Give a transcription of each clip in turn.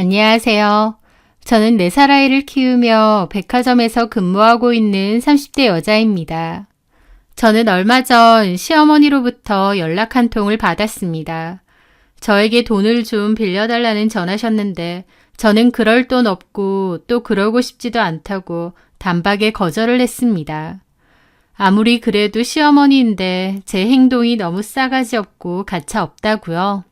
안녕하세요. 저는 4살 아이를 키우며 백화점에서 근무하고 있는 30대 여자입니다. 저는 얼마 전 시어머니로부터 연락 한 통을 받았습니다. 저에게 돈을 좀 빌려달라는 전화셨는데 저는 그럴 돈 없고 또 그러고 싶지도 않다고 단박에 거절을 했습니다. 아무리 그래도 시어머니인데 제 행동이 너무 싸가지 없고 가차 없다고요.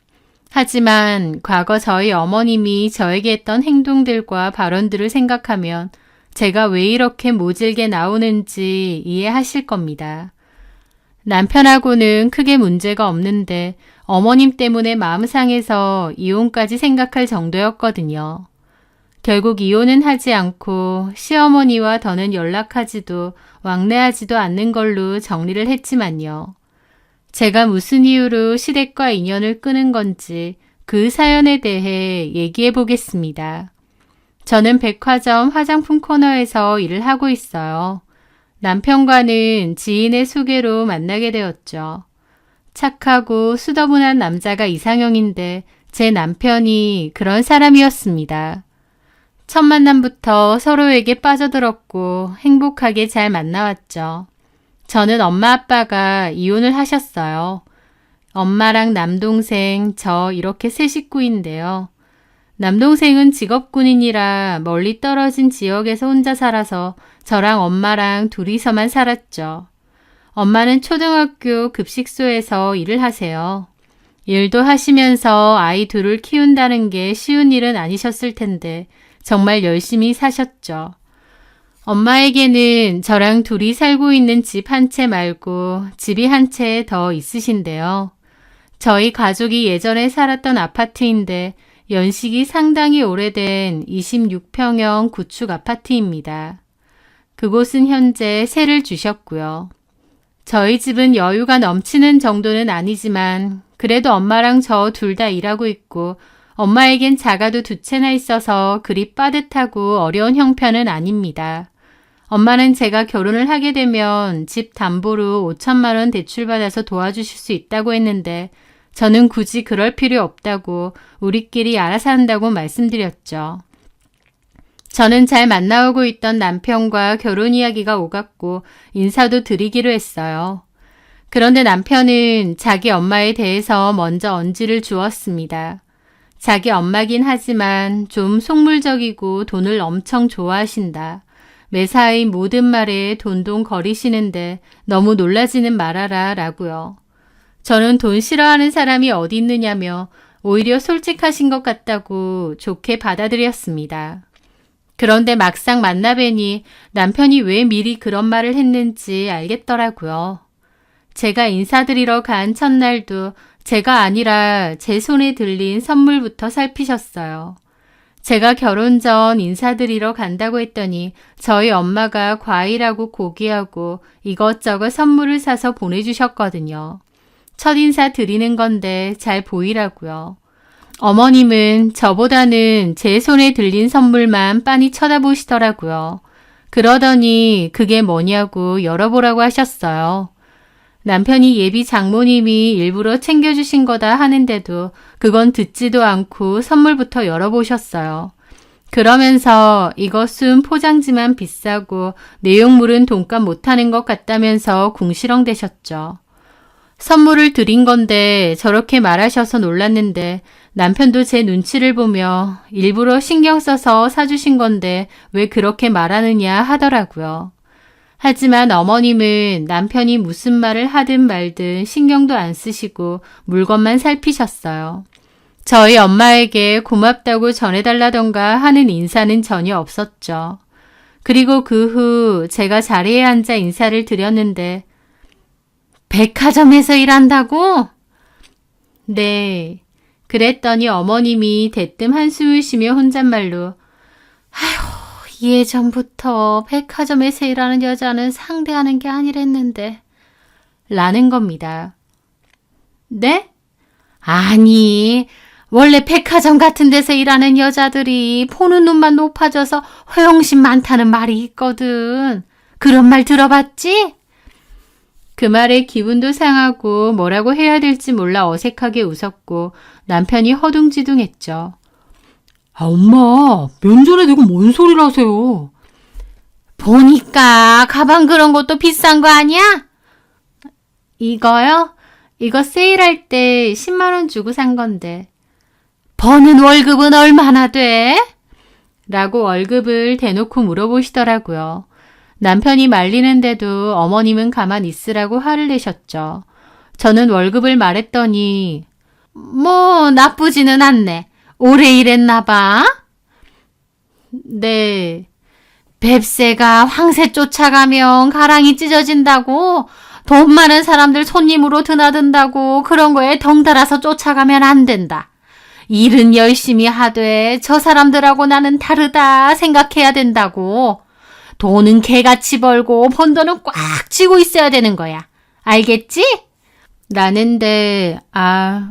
하지만 과거 저희 어머님이 저에게 했던 행동들과 발언들을 생각하면 제가 왜 이렇게 모질게 나오는지 이해하실 겁니다. 남편하고는 크게 문제가 없는데 어머님 때문에 마음 상해서 이혼까지 생각할 정도였거든요. 결국 이혼은 하지 않고 시어머니와 더는 연락하지도 왕래하지도 않는 걸로 정리를 했지만요. 제가 무슨 이유로 시댁과 인연을 끊은 건지 그 사연에 대해 얘기해 보겠습니다. 저는 백화점 화장품 코너에서 일을 하고 있어요. 남편과는 지인의 소개로 만나게 되었죠. 착하고 수더분한 남자가 이상형인데 제 남편이 그런 사람이었습니다. 첫 만남부터 서로에게 빠져들었고 행복하게 잘 만나왔죠. 저는 엄마 아빠가 이혼을 하셨어요. 엄마랑 남동생, 저 이렇게 세 식구인데요. 남동생은 직업군인이라 멀리 떨어진 지역에서 혼자 살아서 저랑 엄마랑 둘이서만 살았죠. 엄마는 초등학교 급식소에서 일을 하세요. 일도 하시면서 아이 둘을 키운다는 게 쉬운 일은 아니셨을 텐데 정말 열심히 사셨죠. 엄마에게는 저랑 둘이 살고 있는 집 한 채 말고 집이 한 채 더 있으신데요. 저희 가족이 예전에 살았던 아파트인데 연식이 상당히 오래된 26평형 구축 아파트입니다. 그곳은 현재 세를 주셨고요. 저희 집은 여유가 넘치는 정도는 아니지만 그래도 엄마랑 저 둘 다 일하고 있고 엄마에겐 자가도 2채나 있어서 그리 빠듯하고 어려운 형편은 아닙니다. 엄마는 제가 결혼을 하게 되면 집 담보로 5천만 원 대출받아서 도와주실 수 있다고 했는데 저는 굳이 그럴 필요 없다고 우리끼리 알아서 한다고 말씀드렸죠. 저는 잘 만나오고 있던 남편과 결혼 이야기가 오갔고 인사도 드리기로 했어요. 그런데 남편은 자기 엄마에 대해서 먼저 언지를 주었습니다. 자기 엄마긴 하지만 좀 속물적이고 돈을 엄청 좋아하신다. 매사의 모든 말에 돈돈거리시는데 너무 놀라지는 말아라 라고요. 저는 돈 싫어하는 사람이 어디 있느냐며 오히려 솔직하신 것 같다고 좋게 받아들였습니다. 그런데 막상 만나뵈니 남편이 왜 미리 그런 말을 했는지 알겠더라고요. 제가 인사드리러 간 첫날도 제가 아니라 제 손에 들린 선물부터 살피셨어요. 제가 결혼 전 인사드리러 간다고 했더니 저희 엄마가 과일하고 고기하고 이것저것 선물을 사서 보내주셨거든요. 첫인사 드리는 건데 잘 보이라고요. 어머님은 저보다는 제 손에 들린 선물만 빤히 쳐다보시더라고요. 그러더니 그게 뭐냐고 열어보라고 하셨어요. 남편이 예비 장모님이 일부러 챙겨주신 거다 하는데도 그건 듣지도 않고 선물부터 열어보셨어요. 그러면서 이것은 포장지만 비싸고 내용물은 돈값 못하는 것 같다면서 궁시렁대셨죠. 선물을 드린 건데 저렇게 말하셔서 놀랐는데 남편도 제 눈치를 보며 일부러 신경 써서 사주신 건데 왜 그렇게 말하느냐 하더라고요. 하지만 어머님은 남편이 무슨 말을 하든 말든 신경도 안 쓰시고 물건만 살피셨어요. 저희 엄마에게 고맙다고 전해달라던가 하는 인사는 전혀 없었죠. 그리고 그 후 제가 자리에 앉아 인사를 드렸는데 백화점에서 일한다고? 네. 그랬더니 어머님이 대뜸 한숨을 쉬며 혼잣말로 아휴 예전부터 백화점에서 일하는 여자는 상대하는 게 아니랬는데 라는 겁니다. 네? 아니 원래 백화점 같은 데서 일하는 여자들이 보는 눈만 높아져서 허영심 많다는 말이 있거든. 그런 말 들어봤지? 그 말에 기분도 상하고 뭐라고 해야 될지 몰라 어색하게 웃었고 남편이 허둥지둥했죠. 아, 엄마, 면전에 대고 뭔 소리를 하세요? 보니까 가방 그런 것도 비싼 거 아니야? 이거요? 이거 세일할 때 10만 원 주고 산 건데. 버는 월급은 얼마나 돼? 라고 월급을 대놓고 물어보시더라고요. 남편이 말리는데도 어머님은 가만 있으라고 화를 내셨죠. 저는 월급을 말했더니 뭐 나쁘지는 않네. 오래 일했나 봐. 네. 뱁새가 황새 쫓아가면 가랑이 찢어진다고, 돈 많은 사람들 손님으로 드나든다고 그런 거에 덩달아서 쫓아가면 안 된다. 일은 열심히 하되 저 사람들하고 나는 다르다 생각해야 된다고. 돈은 개같이 벌고 번 돈은 꽉 쥐고 있어야 되는 거야. 알겠지? 라는데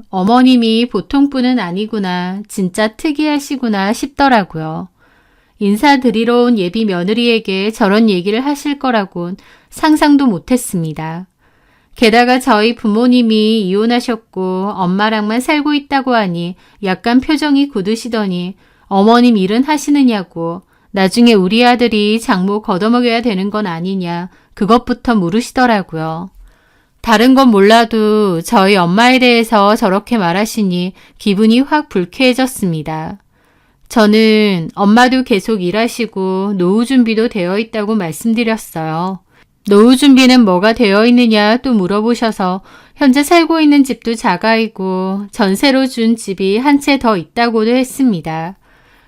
어머님이 보통 분은 아니구나. 진짜 특이하시구나 싶더라고요. 인사드리러 온 예비 며느리에게 저런 얘기를 하실 거라곤 상상도 못했습니다. 게다가 저희 부모님이 이혼하셨고 엄마랑만 살고 있다고 하니 약간 표정이 굳으시더니 어머님 일은 하시느냐고, 나중에 우리 아들이 장모 걷어먹여야 되는 건 아니냐, 그것부터 물으시더라고요. 다른 건 몰라도 저희 엄마에 대해서 저렇게 말하시니 기분이 확 불쾌해졌습니다. 저는 엄마도 계속 일하시고 노후 준비도 되어 있다고 말씀드렸어요. 노후 준비는 뭐가 되어 있느냐 또 물어보셔서 현재 살고 있는 집도 자가이고 전세로 준 집이 한 채 더 있다고도 했습니다.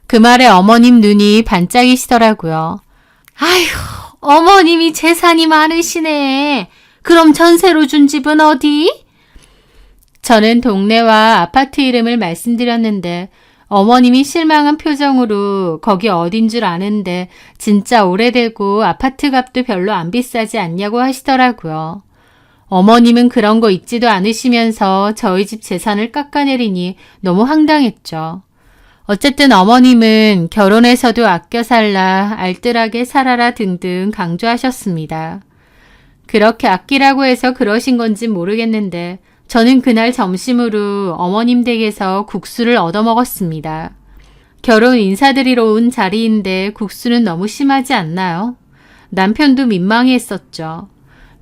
그 말에 어머님 눈이 반짝이시더라고요. 아휴, 어머님이 재산이 많으시네. 그럼 전세로 준 집은 어디? 저는 동네와 아파트 이름을 말씀드렸는데 어머님이 실망한 표정으로 거기 어딘 줄 아는데 진짜 오래되고 아파트 값도 별로 안 비싸지 않냐고 하시더라고요. 어머님은 그런 거 잊지도 않으시면서 저희 집 재산을 깎아내리니 너무 황당했죠. 어쨌든 어머님은 결혼해서도 아껴 살라, 알뜰하게 살아라 등등 강조하셨습니다. 그렇게 아끼라고 해서 그러신 건진 모르겠는데 저는 그날 점심으로 어머님 댁에서 국수를 얻어먹었습니다. 결혼 인사드리러 온 자리인데 국수는 너무 심하지 않나요? 남편도 민망해했었죠.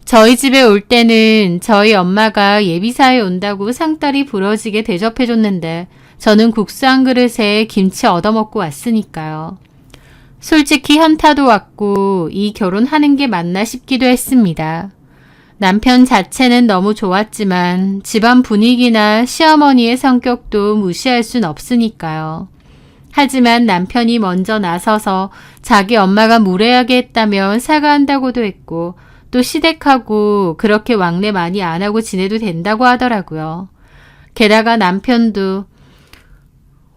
저희 집에 올 때는 저희 엄마가 예비사에 온다고 상다리 부러지게 대접해줬는데 저는 국수 한 그릇에 김치 얻어먹고 왔으니까요. 솔직히 현타도 왔고 이 결혼하는 게 맞나 싶기도 했습니다. 남편 자체는 너무 좋았지만 집안 분위기나 시어머니의 성격도 무시할 순 없으니까요. 하지만 남편이 먼저 나서서 자기 엄마가 무례하게 했다면 사과한다고도 했고 또 시댁하고 그렇게 왕래 많이 안 하고 지내도 된다고 하더라고요. 게다가 남편도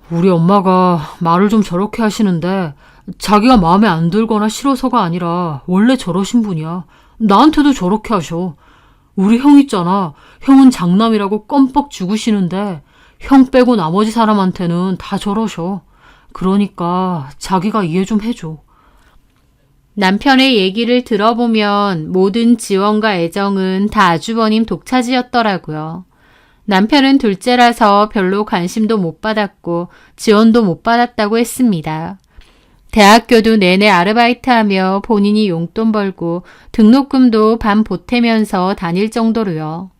우리 엄마가 말을 좀 저렇게 하시는데 자기가 마음에 안 들거나 싫어서가 아니라 원래 저러신 분이야. 나한테도 저렇게 하셔. 우리 형 있잖아. 형은 장남이라고 껌뻑 죽으시는데 형 빼고 나머지 사람한테는 다 저러셔. 그러니까 자기가 이해 좀 해줘. 남편의 얘기를 들어보면 모든 지원과 애정은 다 아주버님 독차지였더라고요. 남편은 둘째라서 별로 관심도 못 받았고 지원도 못 받았다고 했습니다. 대학교도 내내 아르바이트하며 본인이 용돈 벌고 등록금도 반 보태면서 다닐 정도로요.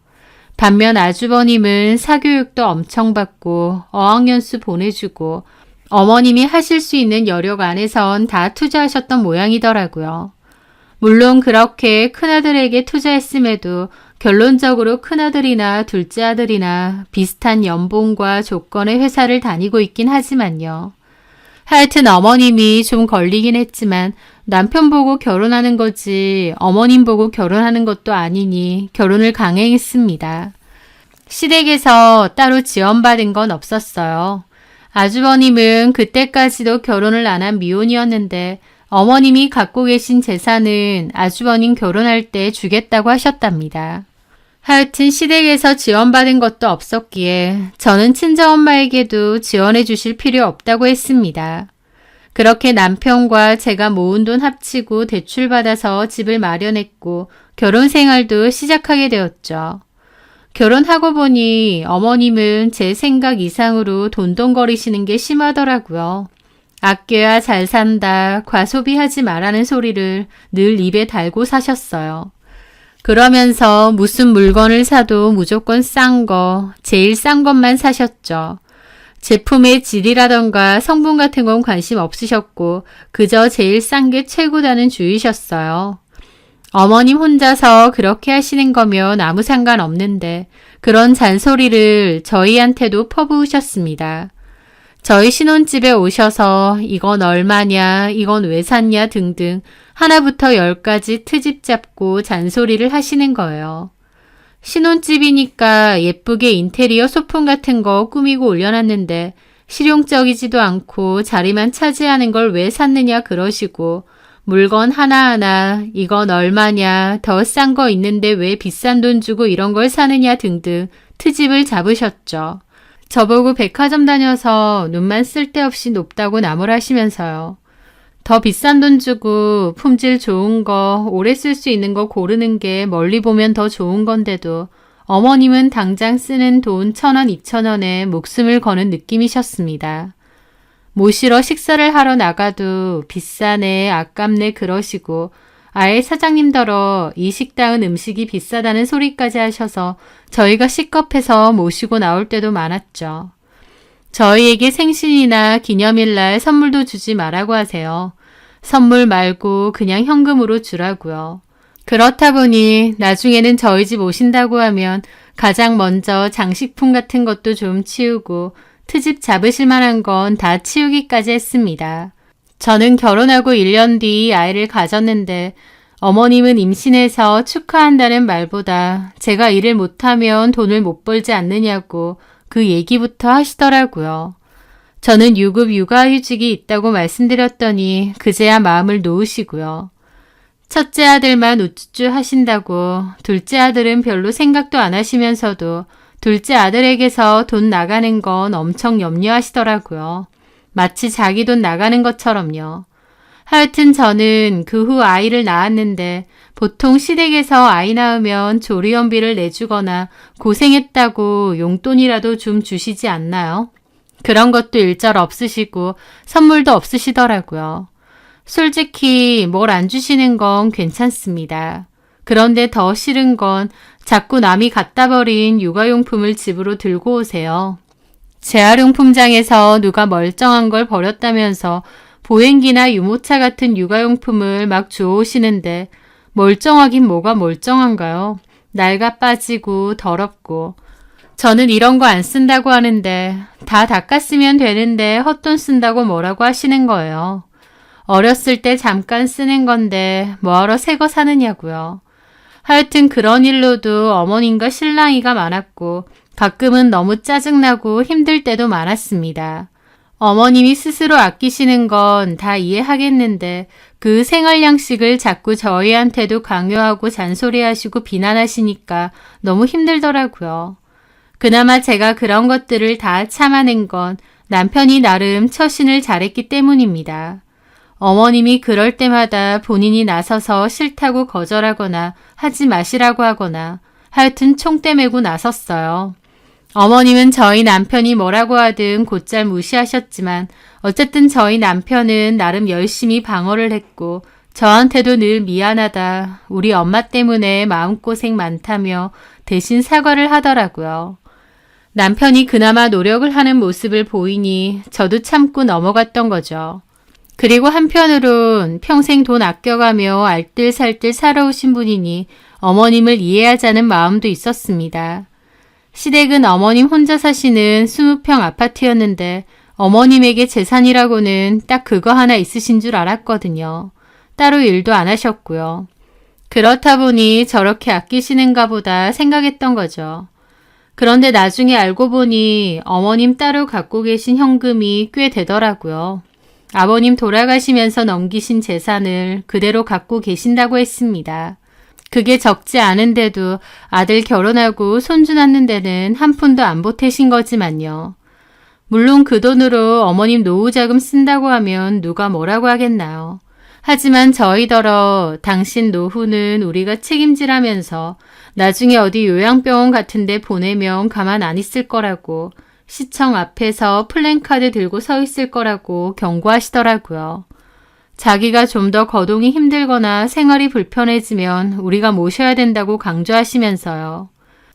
반면 아주버님은 사교육도 엄청 받고 어학연수 보내주고 어머님이 하실 수 있는 여력 안에선 다 투자하셨던 모양이더라고요. 물론 그렇게 큰아들에게 투자했음에도 결론적으로 큰아들이나 둘째 아들이나 비슷한 연봉과 조건의 회사를 다니고 있긴 하지만요. 하여튼 어머님이 좀 걸리긴 했지만 남편 보고 결혼하는 거지 어머님 보고 결혼하는 것도 아니니 결혼을 강행했습니다. 시댁에서 따로 지원받은 건 없었어요. 아주버님은 그때까지도 결혼을 안 한 미혼이었는데 어머님이 갖고 계신 재산은 아주버님 결혼할 때 주겠다고 하셨답니다. 하여튼 시댁에서 지원받은 것도 없었기에 저는 친정엄마에게도 지원해 주실 필요 없다고 했습니다. 그렇게 남편과 제가 모은 돈 합치고 대출받아서 집을 마련했고 결혼 생활도 시작하게 되었죠. 결혼하고 보니 어머님은 제 생각 이상으로 돈돈거리시는 게 심하더라고요. 아껴야 잘 산다, 과소비하지 말라는 소리를 늘 입에 달고 사셨어요. 그러면서 무슨 물건을 사도 무조건 싼 거, 제일 싼 것만 사셨죠. 제품의 질이라던가 성분 같은 건 관심 없으셨고 그저 제일 싼 게 최고다는 주의셨어요. 어머님 혼자서 그렇게 하시는 거면 아무 상관 없는데 그런 잔소리를 저희한테도 퍼부으셨습니다. 저희 신혼집에 오셔서 이건 얼마냐, 이건 왜 샀냐 등등 하나부터 10까지 트집 잡고 잔소리를 하시는 거예요. 신혼집이니까 예쁘게 인테리어 소품 같은 거 꾸미고 올려놨는데 실용적이지도 않고 자리만 차지하는 걸 왜 샀느냐 그러시고 물건 하나하나 이건 얼마냐, 더 싼 거 있는데 왜 비싼 돈 주고 이런 걸 사느냐 등등 트집을 잡으셨죠. 저보고 백화점 다녀서 눈만 쓸데없이 높다고 나무라시면서요. 더 비싼 돈 주고 품질 좋은 거, 오래 쓸 수 있는 거 고르는 게 멀리 보면 더 좋은 건데도 어머님은 당장 쓰는 돈 1,000원, 2,000원에 목숨을 거는 느낌이셨습니다. 모시러 식사를 하러 나가도 비싸네, 아깝네 그러시고 아예 사장님더러 이 식당은 음식이 비싸다는 소리까지 하셔서 저희가 식겁해서 모시고 나올 때도 많았죠. 저희에게 생신이나 기념일날 선물도 주지 말라고 하세요. 선물 말고 그냥 현금으로 주라고요. 그렇다 보니 나중에는 저희 집 오신다고 하면 가장 먼저 장식품 같은 것도 좀 치우고 트집 잡으실 만한 건 다 치우기까지 했습니다. 저는 결혼하고 1년 뒤 아이를 가졌는데 어머님은 임신해서 축하한다는 말보다 제가 일을 못하면 돈을 못 벌지 않느냐고 그 얘기부터 하시더라고요. 저는 유급 육아휴직이 있다고 말씀드렸더니 그제야 마음을 놓으시고요. 첫째 아들만 우쭈쭈 하신다고 둘째 아들은 별로 생각도 안 하시면서도 둘째 아들에게서 돈 나가는 건 엄청 염려하시더라고요. 마치 자기 돈 나가는 것처럼요. 하여튼 저는 그 후 아이를 낳았는데 보통 시댁에서 아이 낳으면 조리원비를 내주거나 고생했다고 용돈이라도 좀 주시지 않나요? 그런 것도 일절 없으시고 선물도 없으시더라고요. 솔직히 뭘 안 주시는 건 괜찮습니다. 그런데 더 싫은 건 자꾸 남이 갖다 버린 육아용품을 집으로 들고 오세요. 재활용품장에서 누가 멀쩡한 걸 버렸다면서 보행기나 유모차 같은 육아용품을 막 주워오시는데 멀쩡하긴 뭐가 멀쩡한가요? 낡아 빠지고 더럽고. 저는 이런 거 안 쓴다고 하는데 다 닦았으면 되는데 헛돈 쓴다고 뭐라고 하시는 거예요. 어렸을 때 잠깐 쓰는 건데 뭐하러 새 거 사느냐고요. 하여튼 그런 일로도 어머님과 실랑이가 많았고 가끔은 너무 짜증나고 힘들 때도 많았습니다. 어머님이 스스로 아끼시는 건 다 이해하겠는데 그 생활 양식을 자꾸 저희한테도 강요하고 잔소리하시고 비난하시니까 너무 힘들더라고요. 그나마 제가 그런 것들을 다 참아낸 건 남편이 나름 처신을 잘했기 때문입니다. 어머님이 그럴 때마다 본인이 나서서 싫다고 거절하거나 하지 마시라고 하거나 하여튼 총대 메고 나섰어요. 어머님은 저희 남편이 뭐라고 하든 곧잘 무시하셨지만 어쨌든 저희 남편은 나름 열심히 방어를 했고 저한테도 늘 미안하다, 우리 엄마 때문에 마음고생 많다며 대신 사과를 하더라고요. 남편이 그나마 노력을 하는 모습을 보이니 저도 참고 넘어갔던 거죠. 그리고 한편으론 평생 돈 아껴가며 알뜰살뜰 살아오신 분이니 어머님을 이해하자는 마음도 있었습니다. 시댁은 어머님 혼자 사시는 20평 아파트였는데 어머님에게 재산이라고는 딱 그거 하나 있으신 줄 알았거든요. 따로 일도 안 하셨고요. 그렇다 보니 저렇게 아끼시는가 보다 생각했던 거죠. 그런데 나중에 알고 보니 어머님 따로 갖고 계신 현금이 꽤 되더라고요. 아버님 돌아가시면서 넘기신 재산을 그대로 갖고 계신다고 했습니다. 그게 적지 않은데도 아들 결혼하고 손주 낳는 데는 한 푼도 안 보태신 거지만요. 물론 그 돈으로 어머님 노후자금 쓴다고 하면 누가 뭐라고 하겠나요. 하지만 저희더러 당신 노후는 우리가 책임지라면서 나중에 어디 요양병원 같은 데 보내면 가만 안 있을 거라고, 시청 앞에서 플랜카드 들고 서 있을 거라고 경고하시더라고요. 자기가 좀 더 거동이 힘들거나 생활이 불편해지면 우리가 모셔야 된다고 강조하시면서요.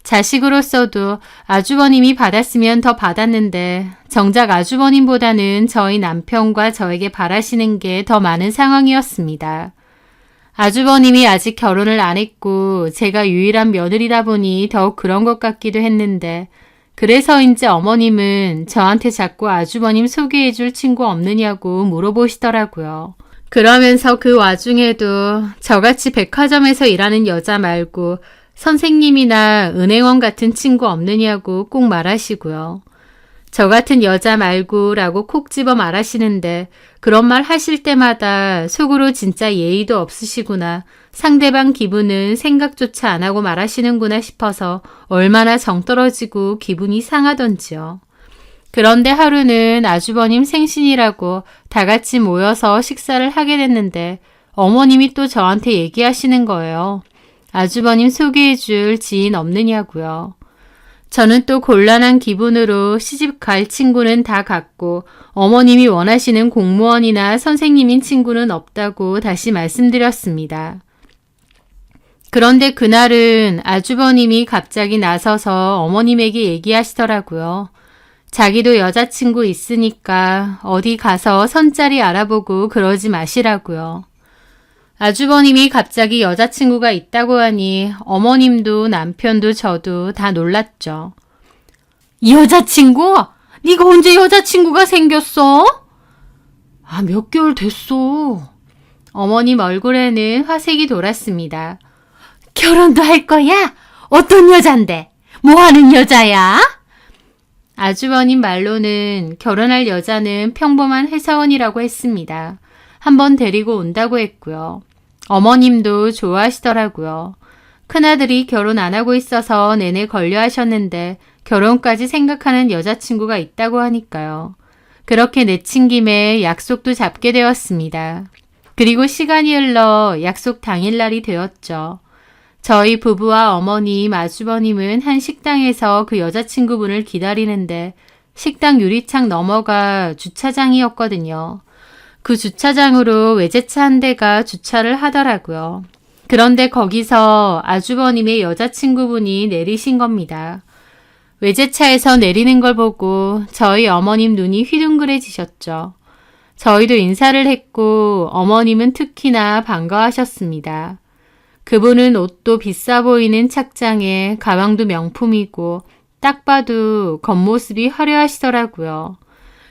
자식으로서도 아주버님이 받았으면 더 받았는데 정작 아주버님보다는 저희 남편과 저에게 바라시는 게 더 많은 상황이었습니다. 아주버님이 아직 결혼을 안 했고 제가 유일한 며느리다 보니 더욱 그런 것 같기도 했는데 그래서인지 어머님은 저한테 자꾸 아주버님 소개해줄 친구 없느냐고 물어보시더라고요. 그러면서 그 와중에도 저같이 백화점에서 일하는 여자 말고 선생님이나 은행원 같은 친구 없느냐고 꼭 말하시고요. 저 같은 여자 말고 라고 콕 집어 말하시는데 그런 말 하실 때마다 속으로 진짜 예의도 없으시구나, 상대방 기분은 생각조차 안 하고 말하시는구나 싶어서 얼마나 정 떨어지고 기분이 상하던지요. 그런데 하루는 아주버님 생신이라고 다 같이 모여서 식사를 하게 됐는데 어머님이 또 저한테 얘기하시는 거예요. 아주버님 소개해줄 지인 없느냐고요. 저는 또 곤란한 기분으로 시집 갈 친구는 다 갔고 어머님이 원하시는 공무원이나 선생님인 친구는 없다고 다시 말씀드렸습니다. 그런데 그날은 아주버님이 갑자기 나서서 어머님에게 얘기하시더라고요. 자기도 여자친구 있으니까 어디 가서 선자리 알아보고 그러지 마시라고요. 아주버님이 갑자기 여자친구가 있다고 하니 어머님도 남편도 저도 다 놀랐죠. 여자친구? 네가 언제 여자친구가 생겼어? 몇 개월 됐어. 어머님 얼굴에는 화색이 돌았습니다. 결혼도 할 거야? 어떤 여잔데? 뭐 하는 여자야? 아주버님 말로는 결혼할 여자는 평범한 회사원이라고 했습니다. 한번 데리고 온다고 했고요. 어머님도 좋아하시더라고요. 큰아들이 결혼 안 하고 있어서 내내 걸려하셨는데 결혼까지 생각하는 여자친구가 있다고 하니까요. 그렇게 내친 김에 약속도 잡게 되었습니다. 그리고 시간이 흘러 약속 당일날이 되었죠. 저희 부부와 어머님, 아주버님은 한 식당에서 그 여자친구분을 기다리는데 식당 유리창 너머가 주차장이었거든요. 그 주차장으로 외제차 한 대가 주차를 하더라고요. 그런데 거기서 아주버님의 여자친구분이 내리신 겁니다. 외제차에서 내리는 걸 보고 저희 어머님 눈이 휘둥그레지셨죠. 저희도 인사를 했고 어머님은 특히나 반가워하셨습니다. 그분은 옷도 비싸 보이는 착장에 가방도 명품이고 딱 봐도 겉모습이 화려하시더라고요.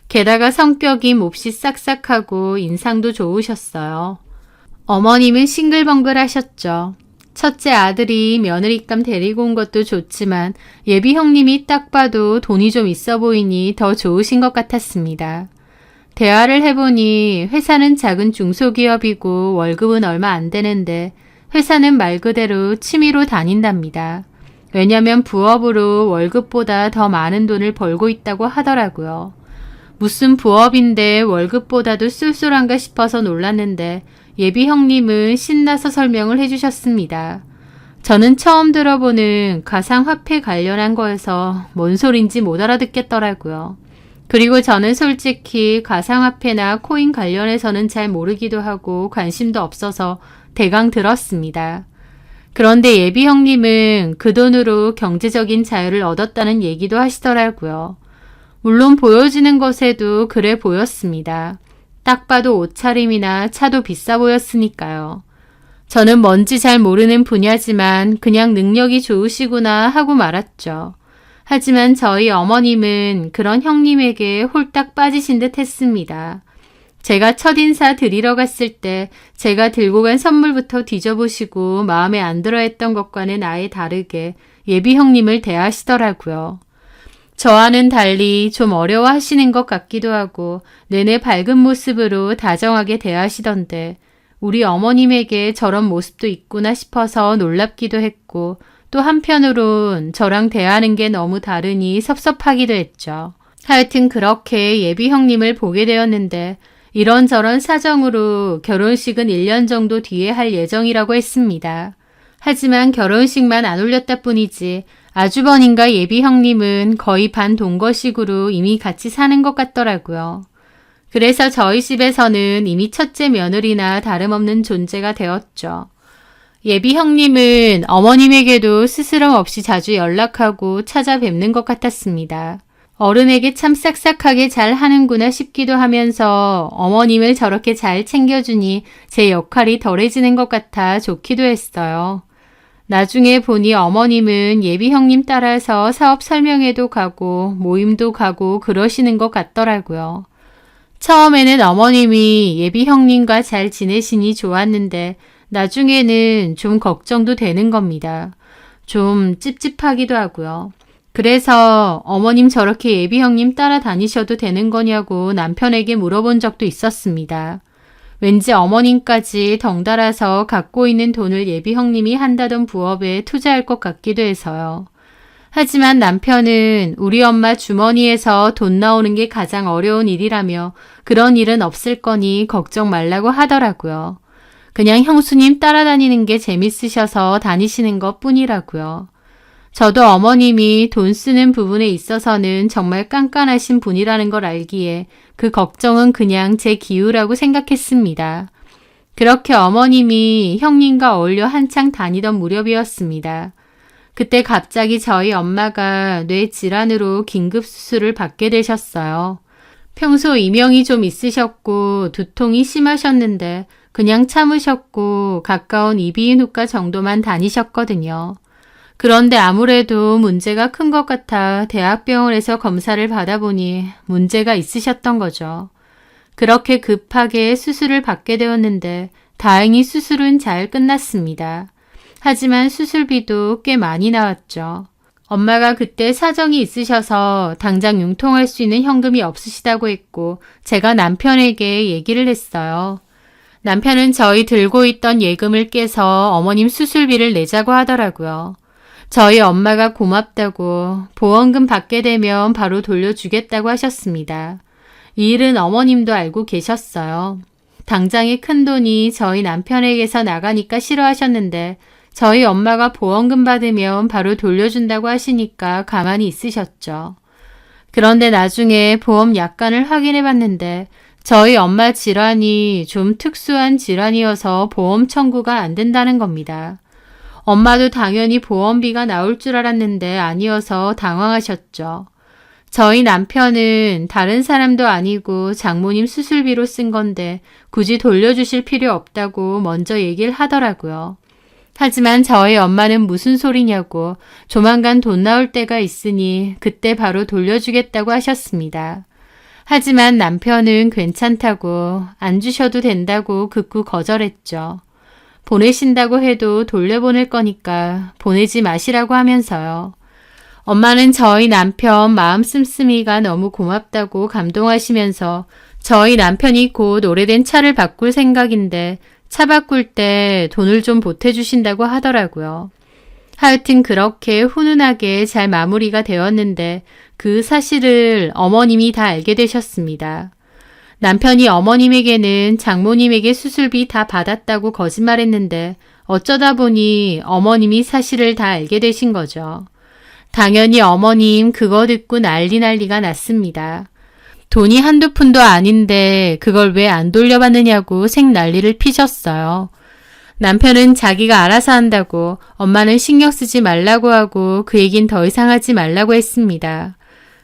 게다가 성격이 몹시 싹싹하고 인상도 좋으셨어요. 어머님은 싱글벙글 하셨죠. 첫째 아들이 며느리감 데리고 온 것도 좋지만 예비 형님이 딱 봐도 돈이 좀 있어 보이니 더 좋으신 것 같았습니다. 대화를 해보니 회사는 작은 중소기업이고 월급은 얼마 안 되는데 회사는 말 그대로 취미로 다닌답니다. 왜냐면 부업으로 월급보다 더 많은 돈을 벌고 있다고 하더라고요. 무슨 부업인데 월급보다도 쏠쏠한가 싶어서 놀랐는데 예비 형님은 신나서 설명을 해주셨습니다. 저는 처음 들어보는 가상화폐 관련한 거여서 뭔 소린지 못 알아듣겠더라고요. 그리고 저는 솔직히 가상화폐나 코인 관련해서는 잘 모르기도 하고 관심도 없어서 대강 들었습니다. 그런데 예비 형님은 그 돈으로 경제적인 자유를 얻었다는 얘기도 하시더라고요. 물론 보여지는 것에도 그래 보였습니다. 딱 봐도 옷차림이나 차도 비싸 보였으니까요. 저는 뭔지 잘 모르는 분야지만 그냥 능력이 좋으시구나 하고 말았죠. 하지만 저희 어머님은 그런 형님에게 홀딱 빠지신 듯 했습니다. 제가 첫인사 드리러 갔을 때 제가 들고 간 선물부터 뒤져보시고 마음에 안 들어 했던 것과는 아예 다르게 예비 형님을 대하시더라고요. 저와는 달리 좀 어려워하시는 것 같기도 하고 내내 밝은 모습으로 다정하게 대하시던데 우리 어머님에게 저런 모습도 있구나 싶어서 놀랍기도 했고 또 한편으론 저랑 대하는 게 너무 다르니 섭섭하기도 했죠. 하여튼 그렇게 예비 형님을 보게 되었는데 이런저런 사정으로 결혼식은 1년 정도 뒤에 할 예정이라고 했습니다. 하지만 결혼식만 안 올렸다 뿐이지 아주버님과 예비 형님은 거의 반동거식으로 이미 같이 사는 것 같더라고요. 그래서 저희 집에서는 이미 첫째 며느리나 다름없는 존재가 되었죠. 예비 형님은 어머님에게도 스스럼 없이 자주 연락하고 찾아뵙는 것 같았습니다. 어른에게 참 싹싹하게 잘 하는구나 싶기도 하면서 어머님을 저렇게 잘 챙겨주니 제 역할이 덜해지는 것 같아 좋기도 했어요. 나중에 보니 어머님은 예비 형님 따라서 사업 설명회도 가고 모임도 가고 그러시는 것 같더라고요. 처음에는 어머님이 예비 형님과 잘 지내시니 좋았는데 나중에는 좀 걱정도 되는 겁니다. 좀 찝찝하기도 하고요. 그래서 어머님 저렇게 예비 형님 따라다니셔도 되는 거냐고 남편에게 물어본 적도 있었습니다. 왠지 어머님까지 덩달아서 갖고 있는 돈을 예비 형님이 한다던 부업에 투자할 것 같기도 해서요. 하지만 남편은 우리 엄마 주머니에서 돈 나오는 게 가장 어려운 일이라며 그런 일은 없을 거니 걱정 말라고 하더라고요. 그냥 형수님 따라다니는 게 재밌으셔서 다니시는 것 뿐이라고요. 저도 어머님이 돈 쓰는 부분에 있어서는 정말 깐깐하신 분이라는 걸 알기에 그 걱정은 그냥 제 기우라고 생각했습니다. 그렇게 어머님이 형님과 어울려 한창 다니던 무렵이었습니다. 그때 갑자기 저희 엄마가 뇌 질환으로 긴급 수술을 받게 되셨어요. 평소 이명이 좀 있으셨고 두통이 심하셨는데 그냥 참으셨고 가까운 이비인후과 정도만 다니셨거든요. 그런데 아무래도 문제가 큰 것 같아 대학병원에서 검사를 받아보니 문제가 있으셨던 거죠. 그렇게 급하게 수술을 받게 되었는데 다행히 수술은 잘 끝났습니다. 하지만 수술비도 꽤 많이 나왔죠. 엄마가 그때 사정이 있으셔서 당장 융통할 수 있는 현금이 없으시다고 했고 제가 남편에게 얘기를 했어요. 남편은 저희 들고 있던 예금을 깨서 어머님 수술비를 내자고 하더라고요. 저희 엄마가 고맙다고 보험금 받게 되면 바로 돌려주겠다고 하셨습니다. 이 일은 어머님도 알고 계셨어요. 당장의 큰 돈이 저희 남편에게서 나가니까 싫어하셨는데 저희 엄마가 보험금 받으면 바로 돌려준다고 하시니까 가만히 있으셨죠. 그런데 나중에 보험 약관을 확인해 봤는데 저희 엄마 질환이 좀 특수한 질환이어서 보험 청구가 안 된다는 겁니다. 엄마도 당연히 보험비가 나올 줄 알았는데 아니어서 당황하셨죠. 저희 남편은 다른 사람도 아니고 장모님 수술비로 쓴 건데 굳이 돌려주실 필요 없다고 먼저 얘기를 하더라고요. 하지만 저희 엄마는 무슨 소리냐고 조만간 돈 나올 때가 있으니 그때 바로 돌려주겠다고 하셨습니다. 하지만 남편은 괜찮다고 안 주셔도 된다고 극구 거절했죠. 보내신다고 해도 돌려보낼 거니까 보내지 마시라고 하면서요. 엄마는 저희 남편 마음 씀씀이가 너무 고맙다고 감동하시면서 저희 남편이 곧 오래된 차를 바꿀 생각인데 차 바꿀 때 돈을 좀 보태주신다고 하더라고요. 하여튼 그렇게 훈훈하게 잘 마무리가 되었는데 그 사실을 어머님이 다 알게 되셨습니다. 남편이 어머님에게는 장모님에게 수술비 다 받았다고 거짓말했는데 어쩌다 보니 어머님이 사실을 다 알게 되신 거죠. 당연히 어머님 그거 듣고 난리가 났습니다. 돈이 한두 푼도 아닌데 그걸 왜 안 돌려받느냐고 생난리를 피셨어요. 남편은 자기가 알아서 한다고 엄마는 신경 쓰지 말라고 하고 그 얘긴 더 이상 하지 말라고 했습니다.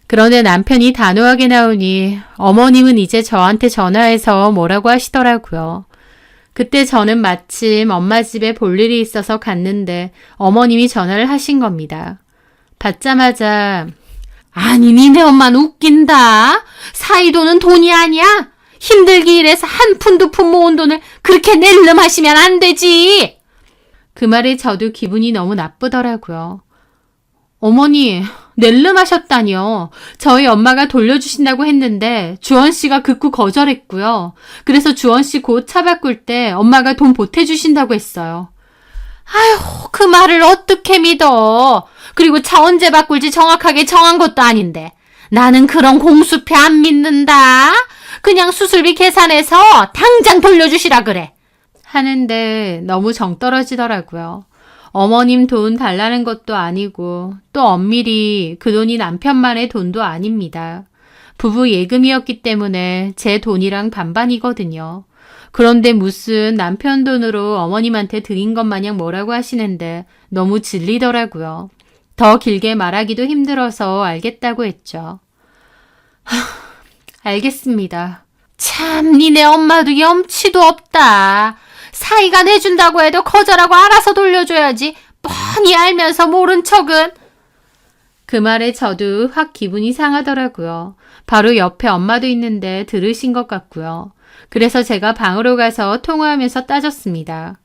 그런데 남편이 단호하게 나오니 어머님은 이제 저한테 전화해서 뭐라고 하시더라고요. 그때 저는 마침 엄마 집에 볼 일이 있어서 갔는데 어머님이 전화를 하신 겁니다. 받자마자 아니 니네 엄마는 웃긴다. 사이도는 돈이 아니야. 힘들게 일해서 한 푼 두 푼 모은 돈을 그렇게 낼름하시면 안 되지. 그 말에 저도 기분이 너무 나쁘더라고요. 어머니, 낼름하셨다니요. 저희 엄마가 돌려주신다고 했는데 주원 씨가 극구 거절했고요. 그래서 주원 씨 곧 차 바꿀 때 엄마가 돈 보태주신다고 했어요. 아휴, 그 말을 어떻게 믿어. 그리고 차 언제 바꿀지 정확하게 정한 것도 아닌데. 나는 그런 공수표 안 믿는다. 그냥 수술비 계산해서 당장 돌려주시라 그래. 하는데 너무 정 떨어지더라고요. 어머님 돈 달라는 것도 아니고 또 엄밀히 그 돈이 남편만의 돈도 아닙니다. 부부 예금이었기 때문에 제 돈이랑 반반이거든요. 그런데 무슨 남편 돈으로 어머님한테 드린 것 마냥 뭐라고 하시는데 너무 질리더라고요. 더 길게 말하기도 힘들어서 알겠다고 했죠. 알겠습니다. 참, 니네 엄마도 염치도 없다. 사이가 내준다고 해도 거절하고 알아서 돌려줘야지. 뻔히 알면서 모른 척은. 그 말에 저도 확 기분이 상하더라고요. 바로 옆에 엄마도 있는데 들으신 것 같고요. 그래서 제가 방으로 가서 통화하면서 따졌습니다.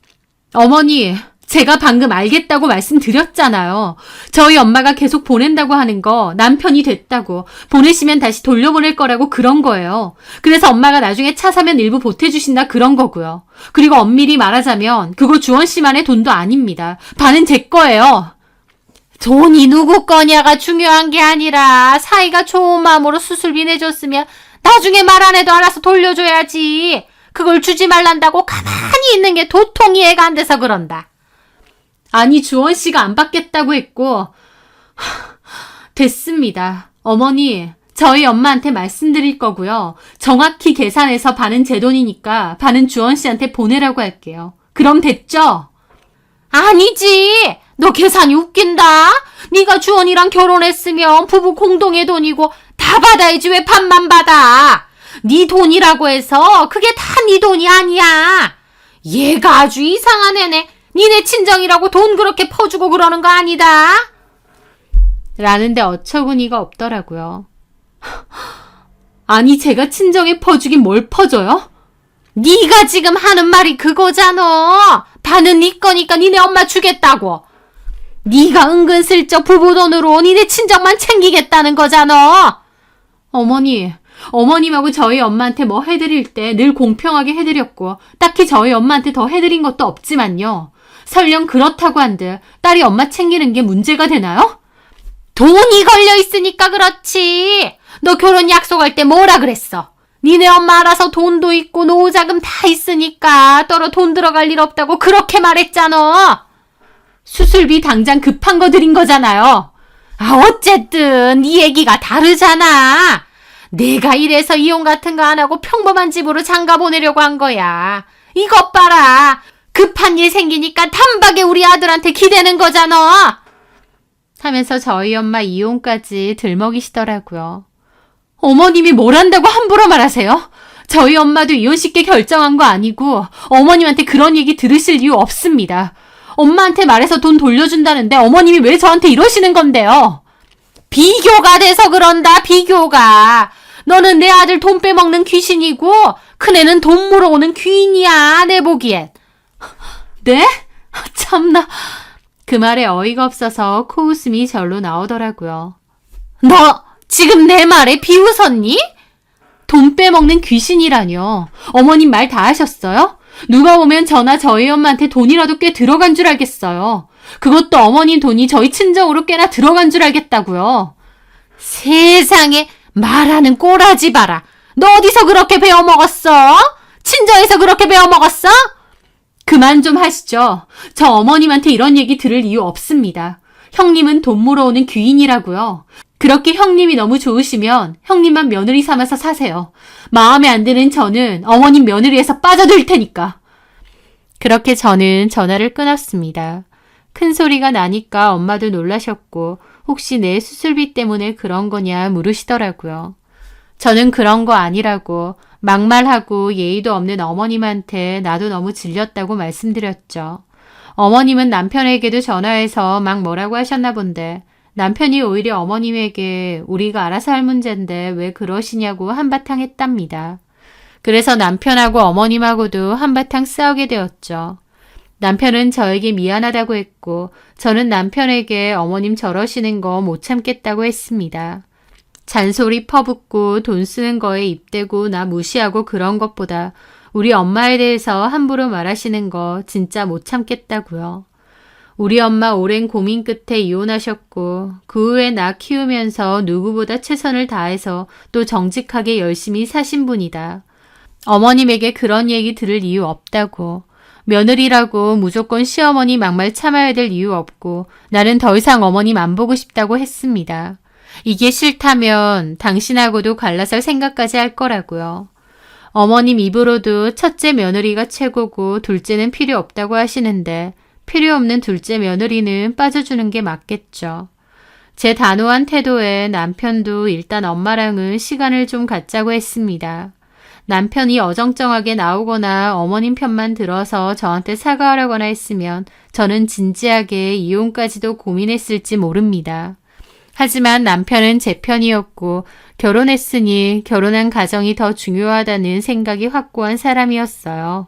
어머니, 제가 방금 알겠다고 말씀드렸잖아요. 저희 엄마가 계속 보낸다고 하는 거 남편이 됐다고, 보내시면 다시 돌려보낼 거라고 그런 거예요. 그래서 엄마가 나중에 차 사면 일부 보태주신다 그런 거고요. 그리고 엄밀히 말하자면 그거 주원 씨만의 돈도 아닙니다. 반은 제 거예요. 돈이 누구 거냐가 중요한 게 아니라 사이가 좋은 마음으로 수술비 내줬으면 나중에 말 안 해도 알아서 돌려줘야지. 그걸 주지 말란다고 가만히 있는 게 도통 이해가 안 돼서 그런다. 아니, 주원 씨가 안 받겠다고 했고. 됐습니다. 어머니, 저희 엄마한테 말씀드릴 거고요. 정확히 계산해서 반은 제 돈이니까 반은 주원 씨한테 보내라고 할게요. 그럼 됐죠? 아니지. 너 계산이 웃긴다. 네가 주원이랑 결혼했으면 부부 공동의 돈이고 다 받아야지 왜 반만 받아. 네 돈이라고 해서 그게 다 네 돈이 아니야. 얘가 아주 이상한 애네. 니네 친정이라고 돈 그렇게 퍼주고 그러는 거 아니다. 라는데 어처구니가 없더라고요. 아니, 제가 친정에 퍼주긴 뭘 퍼줘요? 네가 지금 하는 말이 그거잖아. 반은 네 거니까 니네 엄마 주겠다고. 네가 은근슬쩍 부부 돈으로 니네 친정만 챙기겠다는 거잖아. 어머니, 어머님하고 저희 엄마한테 뭐 해드릴 때 늘 공평하게 해드렸고 딱히 저희 엄마한테 더 해드린 것도 없지만요. 설령 그렇다고 한들 딸이 엄마 챙기는 게 문제가 되나요? 돈이 걸려 있으니까 그렇지. 너 결혼 약속할 때 뭐라 그랬어? 니네 엄마 알아서 돈도 있고 노후자금 다 있으니까 따로 돈 들어갈 일 없다고 그렇게 말했잖아. 수술비 당장 급한 거 드린 거잖아요. 아, 어쨌든 네 얘기가 다르잖아. 내가 이래서 이혼 같은 거 안 하고 평범한 집으로 장가 보내려고 한 거야. 이것 봐라. 급한 일 생기니까 단박에 우리 아들한테 기대는 거잖아. 하면서 저희 엄마 이혼까지 들먹이시더라고요. 어머님이 뭘 한다고 함부로 말하세요? 저희 엄마도 이혼 쉽게 결정한 거 아니고 어머님한테 그런 얘기 들으실 이유 없습니다. 엄마한테 말해서 돈 돌려준다는데 어머님이 왜 저한테 이러시는 건데요? 비교가 돼서 그런다, 비교가. 너는 내 아들 돈 빼먹는 귀신이고 큰애는 돈 물어오는 귀인이야, 내 보기엔. 네? 참나. 그 말에 어이가 없어서 코웃음이 절로 나오더라고요. 너 지금 내 말에 비웃었니? 돈 빼먹는 귀신이라뇨. 어머님 말 다 하셨어요? 누가 오면 저나 저희 엄마한테 돈이라도 꽤 들어간 줄 알겠어요. 그것도 어머님 돈이 저희 친정으로 꽤나 들어간 줄 알겠다고요. 세상에, 말하는 꼬라지 봐라. 너 어디서 그렇게 배워먹었어? 친정에서 그렇게 배워먹었어? 그만 좀 하시죠. 저 어머님한테 이런 얘기 들을 이유 없습니다. 형님은 돈 물어오는 귀인이라고요. 그렇게 형님이 너무 좋으시면 형님만 며느리 삼아서 사세요. 마음에 안 드는 저는 어머님 며느리에서 빠져들 테니까. 그렇게 저는 전화를 끊었습니다. 큰 소리가 나니까 엄마도 놀라셨고 혹시 내 수술비 때문에 그런 거냐 물으시더라고요. 저는 그런 거 아니라고 막말하고 예의도 없는 어머님한테 나도 너무 질렸다고 말씀드렸죠. 어머님은 남편에게도 전화해서 막 뭐라고 하셨나 본데 남편이 오히려 어머님에게 우리가 알아서 할 문제인데 왜 그러시냐고 한바탕 했답니다. 그래서 남편하고 어머님하고도 한바탕 싸우게 되었죠. 남편은 저에게 미안하다고 했고 저는 남편에게 어머님 저러시는 거 못 참겠다고 했습니다. 잔소리 퍼붓고 돈 쓰는 거에 입대고 나 무시하고 그런 것보다 우리 엄마에 대해서 함부로 말하시는 거 진짜 못 참겠다고요. 우리 엄마 오랜 고민 끝에 이혼하셨고 그 후에 나 키우면서 누구보다 최선을 다해서 또 정직하게 열심히 사신 분이다. 어머님에게 그런 얘기 들을 이유 없다고. 며느리라고 무조건 시어머니 막말 참아야 될 이유 없고 나는 더 이상 어머님 안 보고 싶다고 했습니다. 이게 싫다면 당신하고도 갈라설 생각까지 할 거라고요. 어머님 입으로도 첫째 며느리가 최고고 둘째는 필요 없다고 하시는데 필요 없는 둘째 며느리는 빠져주는 게 맞겠죠. 제 단호한 태도에 남편도 일단 엄마랑은 시간을 좀 갖자고 했습니다. 남편이 어정쩡하게 나오거나 어머님 편만 들어서 저한테 사과하라거나 했으면 저는 진지하게 이혼까지도 고민했을지 모릅니다. 하지만 남편은 제 편이었고 결혼했으니 결혼한 가정이 더 중요하다는 생각이 확고한 사람이었어요.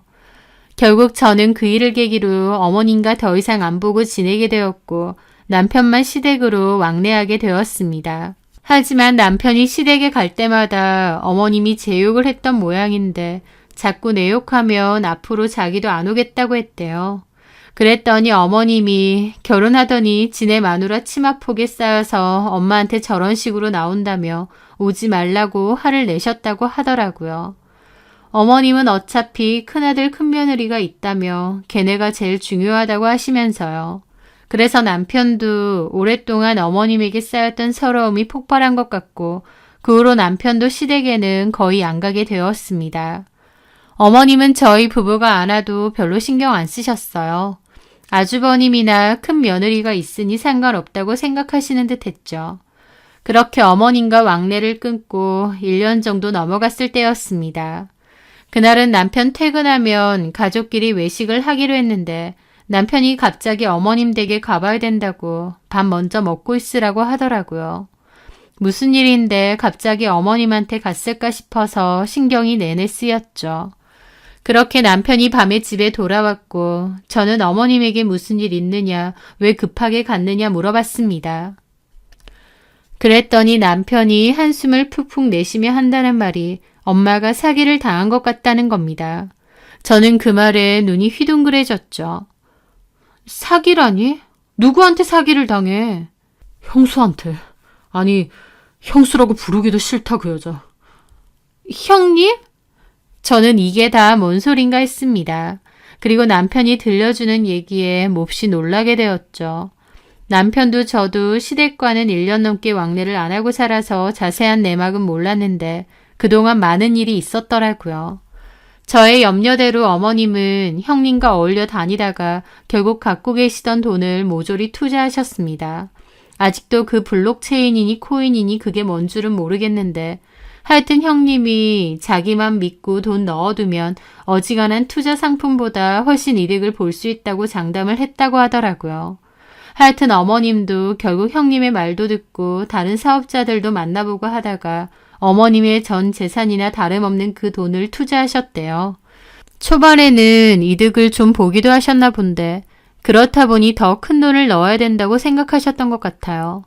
결국 저는 그 일을 계기로 어머님과 더 이상 안 보고 지내게 되었고 남편만 시댁으로 왕래하게 되었습니다. 하지만 남편이 시댁에 갈 때마다 어머님이 제 욕을 했던 모양인데 자꾸 내 욕하면 앞으로 자기도 안 오겠다고 했대요. 그랬더니 어머님이 결혼하더니 지네 마누라 치마폭에 쌓여서 엄마한테 저런 식으로 나온다며 오지 말라고 화를 내셨다고 하더라고요. 어머님은 어차피 큰아들 큰며느리가 있다며 걔네가 제일 중요하다고 하시면서요. 그래서 남편도 오랫동안 어머님에게 쌓였던 서러움이 폭발한 것 같고 그 후로 남편도 시댁에는 거의 안 가게 되었습니다. 어머님은 저희 부부가 안 와도 별로 신경 안 쓰셨어요. 아주버님이나 큰 며느리가 있으니 상관없다고 생각하시는 듯 했죠. 그렇게 어머님과 왕래를 끊고 1년 정도 넘어갔을 때였습니다. 그날은 남편 퇴근하면 가족끼리 외식을 하기로 했는데 남편이 갑자기 어머님 댁에 가봐야 된다고 밥 먼저 먹고 있으라고 하더라고요. 무슨 일인데 갑자기 어머님한테 갔을까 싶어서 신경이 내내 쓰였죠. 그렇게 남편이 밤에 집에 돌아왔고 저는 어머님에게 무슨 일 있느냐, 왜 급하게 갔느냐 물어봤습니다. 그랬더니 남편이 한숨을 푹푹 내쉬며 한다는 말이 엄마가 사기를 당한 것 같다는 겁니다. 저는 그 말에 눈이 휘둥그레졌죠. 사기라니? 누구한테 사기를 당해? 형수한테. 아니, 형수라고 부르기도 싫다 그 여자. 형님? 저는 이게 다 뭔 소린가 했습니다. 그리고 남편이 들려주는 얘기에 몹시 놀라게 되었죠. 남편도 저도 시댁과는 1년 넘게 왕래를 안 하고 살아서 자세한 내막은 몰랐는데 그동안 많은 일이 있었더라고요. 저의 염려대로 어머님은 형님과 어울려 다니다가 결국 갖고 계시던 돈을 모조리 투자하셨습니다. 아직도 그 블록체인이니 코인이니 그게 뭔 줄은 모르겠는데 하여튼 형님이 자기만 믿고 돈 넣어두면 어지간한 투자 상품보다 훨씬 이득을 볼 수 있다고 장담을 했다고 하더라고요. 하여튼 어머님도 결국 형님의 말도 듣고 다른 사업자들도 만나보고 하다가 어머님의 전 재산이나 다름없는 그 돈을 투자하셨대요. 초반에는 이득을 좀 보기도 하셨나 본데 그렇다 보니 더 큰 돈을 넣어야 된다고 생각하셨던 것 같아요.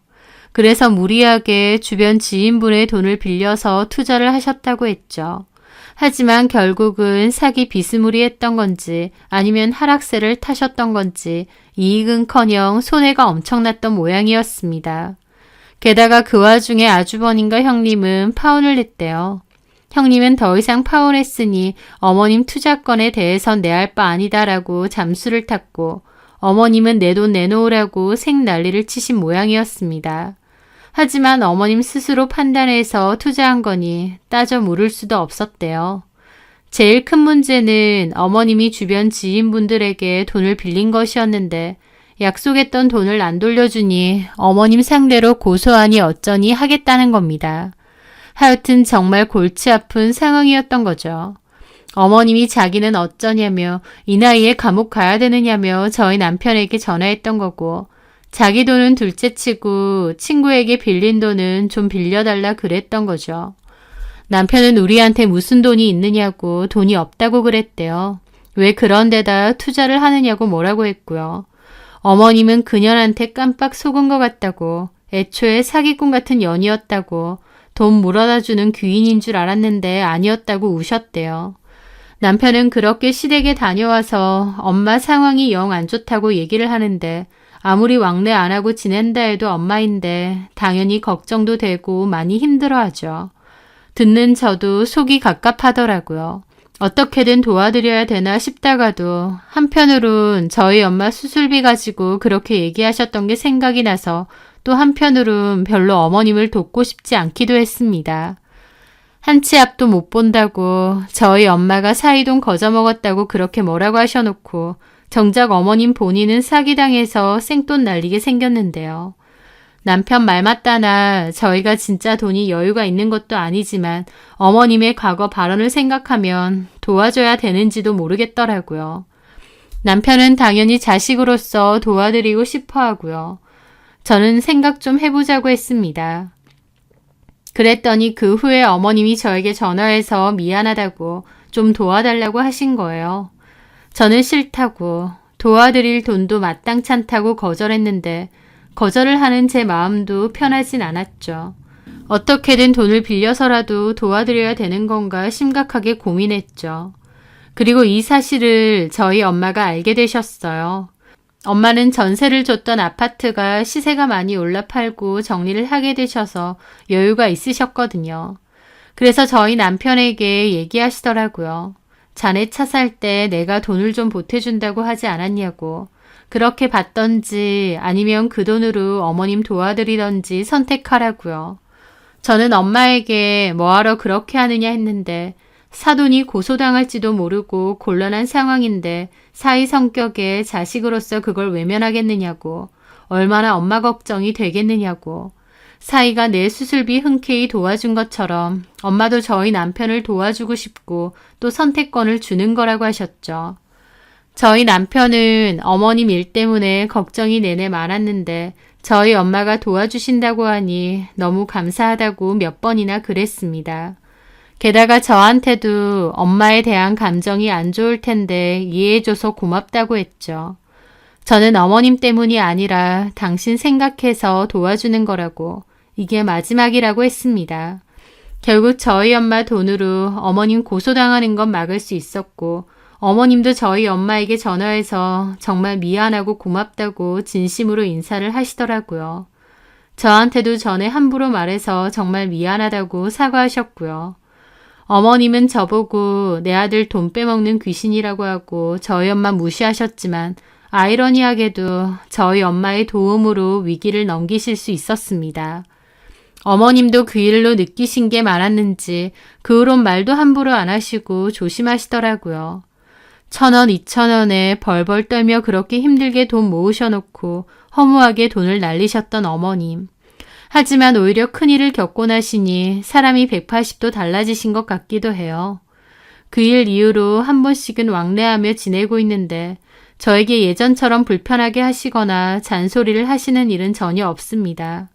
그래서 무리하게 주변 지인분의 돈을 빌려서 투자를 하셨다고 했죠. 하지만 결국은 사기 비스무리했던 건지 아니면 하락세를 타셨던 건지 이익은커녕 손해가 엄청났던 모양이었습니다. 게다가 그 와중에 아주버님과 형님은 파혼을 했대요. 형님은 더 이상 파혼했으니 어머님 투자건에 대해선 내 할 바 아니다라고 잠수를 탔고 어머님은 내 돈 내놓으라고 생난리를 치신 모양이었습니다. 하지만 어머님 스스로 판단해서 투자한 거니 따져 물을 수도 없었대요. 제일 큰 문제는 어머님이 주변 지인분들에게 돈을 빌린 것이었는데 약속했던 돈을 안 돌려주니 어머님 상대로 고소하니 어쩌니 하겠다는 겁니다. 하여튼 정말 골치 아픈 상황이었던 거죠. 어머님이 자기는 어쩌냐며 이 나이에 감옥 가야 되느냐며 저희 남편에게 전화했던 거고 자기 돈은 둘째치고 친구에게 빌린 돈은 좀 빌려달라 그랬던 거죠. 남편은 우리한테 무슨 돈이 있느냐고 돈이 없다고 그랬대요. 왜 그런 데다 투자를 하느냐고 뭐라고 했고요. 어머님은 그년한테 깜빡 속은 것 같다고 애초에 사기꾼 같은 년이었다고 돈 물어다 주는 귀인인 줄 알았는데 아니었다고 우셨대요. 남편은 그렇게 시댁에 다녀와서 엄마 상황이 영 안 좋다고 얘기를 하는데 아무리 왕래 안 하고 지낸다 해도 엄마인데 당연히 걱정도 되고 많이 힘들어하죠. 듣는 저도 속이 갑갑하더라고요. 어떻게든 도와드려야 되나 싶다가도 한편으론 저희 엄마 수술비 가지고 그렇게 얘기하셨던 게 생각이 나서 또 한편으론 별로 어머님을 돕고 싶지 않기도 했습니다. 한 치 앞도 못 본다고 저희 엄마가 사이돈 거저먹었다고 그렇게 뭐라고 하셔놓고 정작 어머님 본인은 사기당해서 생돈 날리게 생겼는데요. 남편 말 맞다나 저희가 진짜 돈이 여유가 있는 것도 아니지만 어머님의 과거 발언을 생각하면 도와줘야 되는지도 모르겠더라고요. 남편은 당연히 자식으로서 도와드리고 싶어 하고요. 저는 생각 좀 해보자고 했습니다. 그랬더니 그 후에 어머님이 저에게 전화해서 미안하다고 좀 도와달라고 하신 거예요. 저는 싫다고 도와드릴 돈도 마땅치 않다고 거절했는데 거절을 하는 제 마음도 편하진 않았죠. 어떻게든 돈을 빌려서라도 도와드려야 되는 건가 심각하게 고민했죠. 그리고 이 사실을 저희 엄마가 알게 되셨어요. 엄마는 전세를 줬던 아파트가 시세가 많이 올라 팔고 정리를 하게 되셔서 여유가 있으셨거든요. 그래서 저희 남편에게 얘기하시더라고요. 자네 차 살 때 내가 돈을 좀 보태준다고 하지 않았냐고. 그렇게 받던지 아니면 그 돈으로 어머님 도와드리던지 선택하라고요. 저는 엄마에게 뭐하러 그렇게 하느냐 했는데 사돈이 고소당할지도 모르고 곤란한 상황인데 사위 성격에 자식으로서 그걸 외면하겠느냐고, 얼마나 엄마 걱정이 되겠느냐고, 사위가 내 수술비 흔쾌히 도와준 것처럼 엄마도 저희 남편을 도와주고 싶고 또 선택권을 주는 거라고 하셨죠. 저희 남편은 어머님 일 때문에 걱정이 내내 많았는데 저희 엄마가 도와주신다고 하니 너무 감사하다고 몇 번이나 그랬습니다. 게다가 저한테도 엄마에 대한 감정이 안 좋을 텐데 이해해줘서 고맙다고 했죠. 저는 어머님 때문이 아니라 당신 생각해서 도와주는 거라고, 이게 마지막이라고 했습니다. 결국 저희 엄마 돈으로 어머님 고소당하는 건 막을 수 있었고 어머님도 저희 엄마에게 전화해서 정말 미안하고 고맙다고 진심으로 인사를 하시더라고요. 저한테도 전에 함부로 말해서 정말 미안하다고 사과하셨고요. 어머님은 저보고 내 아들 돈 빼먹는 귀신이라고 하고 저희 엄마 무시하셨지만 아이러니하게도 저희 엄마의 도움으로 위기를 넘기실 수 있었습니다. 어머님도 그 일로 느끼신 게 많았는지 그 후론 말도 함부로 안 하시고 조심하시더라고요. 1,000원, 2,000원에 벌벌 떨며 그렇게 힘들게 돈 모으셔놓고 허무하게 돈을 날리셨던 어머님. 하지만 오히려 큰일을 겪고 나시니 사람이 180도 달라지신 것 같기도 해요. 그 일 이후로 한 번씩은 왕래하며 지내고 있는데 저에게 예전처럼 불편하게 하시거나 잔소리를 하시는 일은 전혀 없습니다.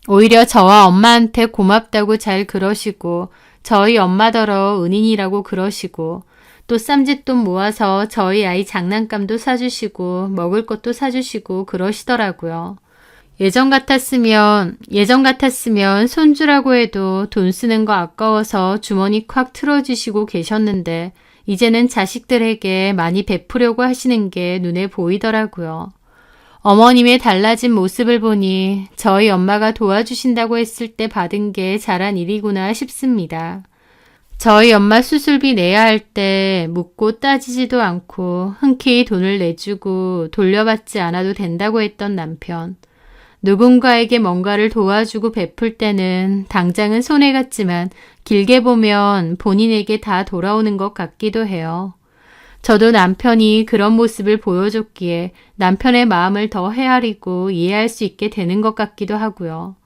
오히려 저와 엄마한테 고맙다고 잘 그러시고 저희 엄마더러 은인이라고 그러시고 또 쌈짓돈 모아서 저희 아이 장난감도 사주시고 먹을 것도 사주시고 그러시더라고요. 예전 같았으면 손주라고 해도 돈 쓰는 거 아까워서 주머니 콱 틀어주시고 계셨는데 이제는 자식들에게 많이 베푸려고 하시는 게 눈에 보이더라고요. 어머님의 달라진 모습을 보니 저희 엄마가 도와주신다고 했을 때 받은 게 잘한 일이구나 싶습니다. 저희 엄마 수술비 내야 할 때 묻고 따지지도 않고 흔쾌히 돈을 내주고 돌려받지 않아도 된다고 했던 남편. 누군가에게 뭔가를 도와주고 베풀 때는 당장은 손해 같지만 길게 보면 본인에게 다 돌아오는 것 같기도 해요. 저도 남편이 그런 모습을 보여줬기에 남편의 마음을 더 헤아리고 이해할 수 있게 되는 것 같기도 하고요.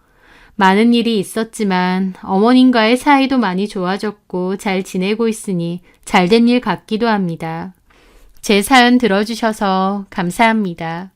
많은 일이 있었지만 어머님과의 사이도 많이 좋아졌고 잘 지내고 있으니 잘된 일 같기도 합니다. 제 사연 들어주셔서 감사합니다.